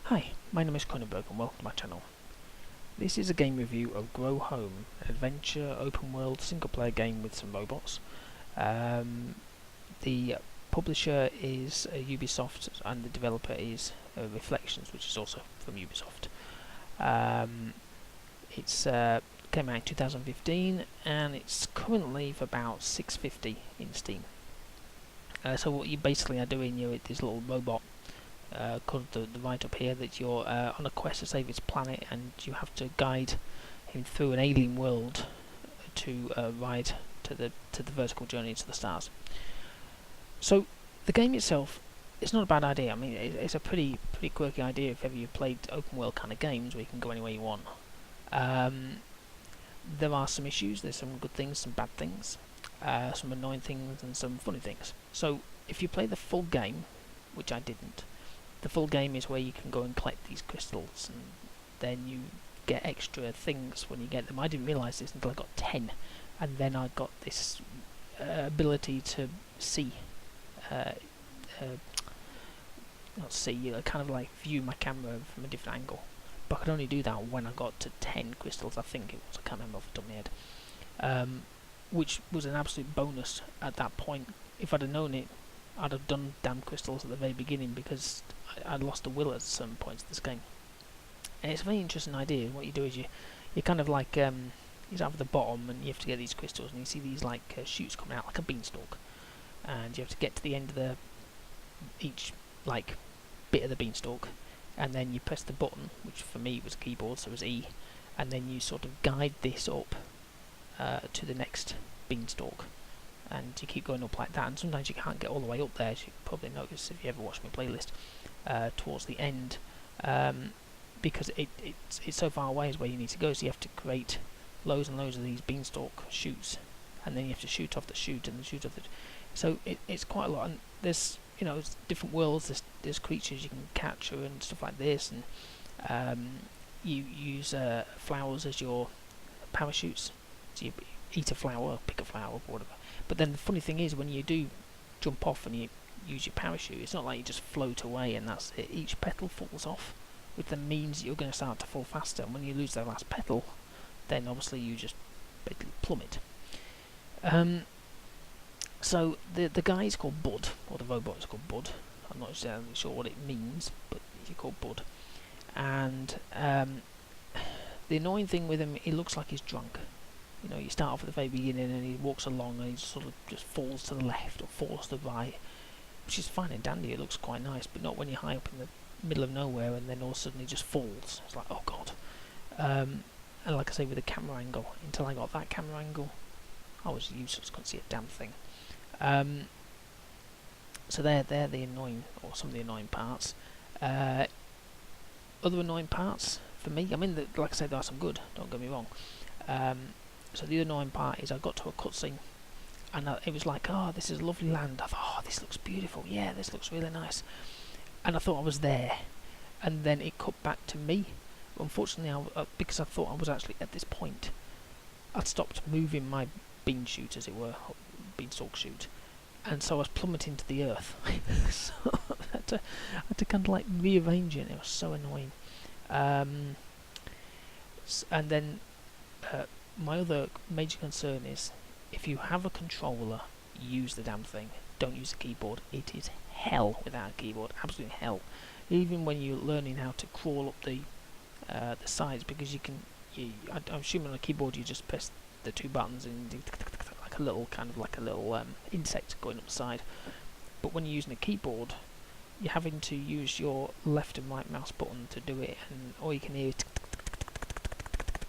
Hi, my name is Kronenberg and welcome to my channel. This is a game review of Grow Home, an adventure, open world, single player game with some robots. The publisher is Ubisoft and the developer is Reflections, which is also from Ubisoft. It's came out in 2015 and it's currently for about $6.50 in Steam. So what you basically are doing, you're this little robot called the right up here, that you're on a quest to save its planet, and you have to guide him through an alien world to ride to the vertical journey to the stars. So the game itself, it's not a bad idea. I mean, it's a pretty quirky idea if ever you've played open world kind of games where you can go anywhere you want. There are some issues. There's some good things, some bad things, some annoying things, and some funny things. So if you play the full game, which I didn't, the full game is where you can go and collect these crystals, and then you get extra things when you get them. I didn't realise this until I got 10, and then I got this ability to see, not see, kind of like view my camera from a different angle. But I could only do that when I got to 10 crystals, I think it was. I can't remember off the top of my head. Which was an absolute bonus at that point. If I'd have known it, I'd have done damn crystals at the very beginning, because I'd lost the will at certain points of this game. And it's a very interesting idea. What you do is you kind of like you start at the bottom and you have to get these crystals, and you see these like shoots coming out like a beanstalk, and you have to get to the end of each like bit of the beanstalk, and then you press the button, which for me was a keyboard, so it was E, and then you sort of guide this up to the next beanstalk. And you keep going up like that, and sometimes you can't get all the way up there, as you probably noticed if you ever watched my playlist, towards the end, because it's so far away is where you need to go, so you have to create loads and loads of these beanstalk shoots, and then you have to shoot off the shoot and shoot off the... So it's quite a lot, and there's, it's different worlds, there's creatures you can capture and stuff like this, and you use flowers as your parachutes, so you eat a flower, pick a flower, or whatever. But then the funny thing is, when you do jump off and you use your parachute, it's not like you just float away and that's it. Each petal falls off, which then means you're going to start to fall faster. And when you lose that last petal, then obviously you just basically plummet. So the guy is called Bud, or the robot is called Bud. I'm not exactly sure what it means, but he's called Bud. And the annoying thing with him, he looks like he's drunk. You start off at the very beginning and he walks along and he sort of just falls to the left or falls to the right, which is fine and dandy, it looks quite nice, but not when you're high up in the middle of nowhere and then all of a sudden he just falls. It's like, oh god. And like I say, with the camera angle, until I got that camera angle, I was useless, couldn't see a damn thing. So they're the annoying, or some of the annoying parts. Other annoying parts for me, I mean, like I said, there are some good, don't get me wrong. So the annoying part is I got to a cutscene and it was like, oh, this is a lovely land. I thought, oh, this looks beautiful. Yeah, this looks really nice. And I thought I was there. And then it cut back to me. Unfortunately, because I thought I was actually at this point, I'd stopped moving my bean shoot, as it were, beanstalk shoot. And so I was plummeting to the earth. So I had to kind of like rearrange it. It was so annoying. And then... my other major concern is, if you have a controller, use the damn thing. Don't use a keyboard. It is hell without a keyboard. Absolute hell. Even when you're learning how to crawl up the sides, because you can. I'm assuming on a keyboard you just press the two buttons and do like a little insect going up the side. But when you're using a keyboard, you're having to use your left and right mouse button to do it, and all you can hear is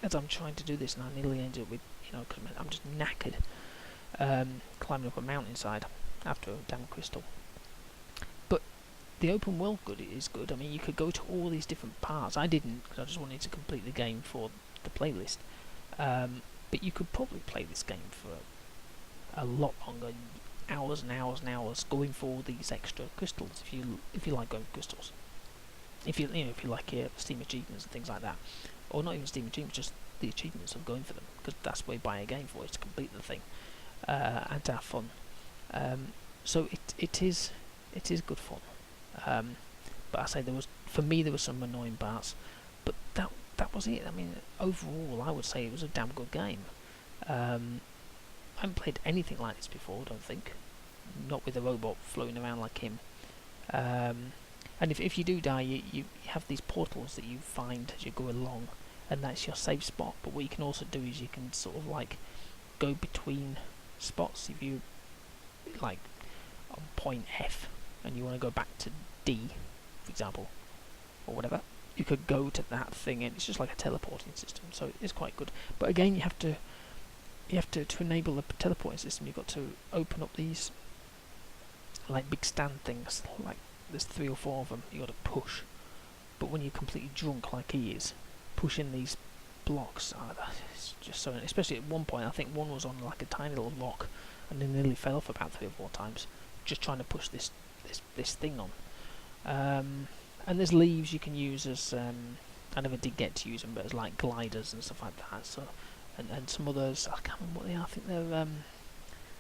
as I'm trying to do this, and I nearly ended up with, because I'm just knackered, climbing up a mountainside after a damn crystal. But the open world is good. I mean, you could go to all these different parts. I didn't, because I just wanted to complete the game for the playlist. But you could probably play this game for a lot longer, hours and hours and hours, going for all these extra crystals. If you like going for crystals, if you like Steam achievements and things like that. Or not even Steam achievements, just the achievements of going for them, because that's what you buy a game for, is to complete the thing and to have fun. So it is good fun. But I say for me there was some annoying parts, but that was it. I mean, overall, I would say it was a damn good game. I haven't played anything like this before, I don't think. Not with a robot floating around like him. And if you do die, you have these portals that you find as you go along, and that's your safe spot. But what you can also do is you can sort of like go between spots. If you like on point F and you want to go back to D, for example, or whatever, you could go to that thing, and it's just like a teleporting system. So it's quite good. But again, you have to enable the teleporting system. You've got to open up these like big stand things, like there's 3 or 4 of them. You got to push. But when you're completely drunk like he is, pushing these blocks, it's just so. Especially at one point, I think one was on like a tiny little rock, and then nearly fell off about 3 or 4 times, just trying to push this thing on. And there's leaves you can use as I never did get to use them, but as like gliders and stuff like that. So, and some others, I can't remember what they are. I think they're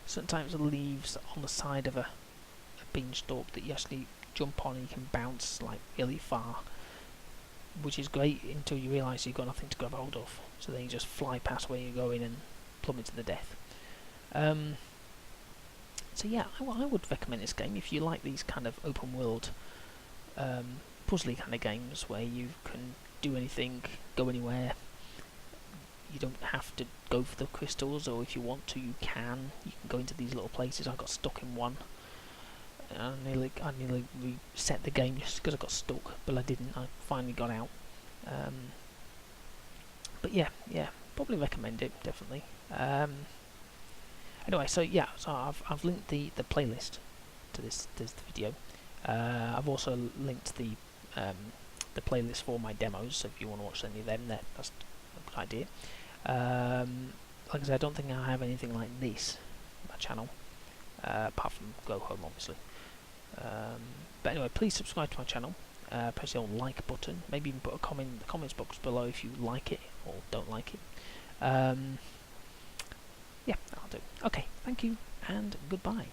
certain types of leaves on the side of a beanstalk that you actually jump on and you can bounce like really far, which is great until you realise you've got nothing to grab hold of. So then you just fly past where you're going and plummet to the death. So yeah, I would recommend this game if you like these kind of open world puzzly kind of games where you can do anything, go anywhere. You don't have to go for the crystals, or if you want to, you can. You can go into these little places. I got stuck in one. I nearly reset the game just because I got stuck, but I didn't. I finally got out. But yeah, probably recommend it, definitely. Anyway, so yeah, so I've linked the playlist to this video. I've also linked the playlist for my demos, so if you want to watch any of them, that's a good idea. Like I said, I don't think I have anything like this on my channel, apart from Go Home, obviously. But anyway, please subscribe to my channel, press the old like button, maybe even put a comment in the comments box below if you like it or don't like it. Yeah, that'll do. Okay, thank you and goodbye.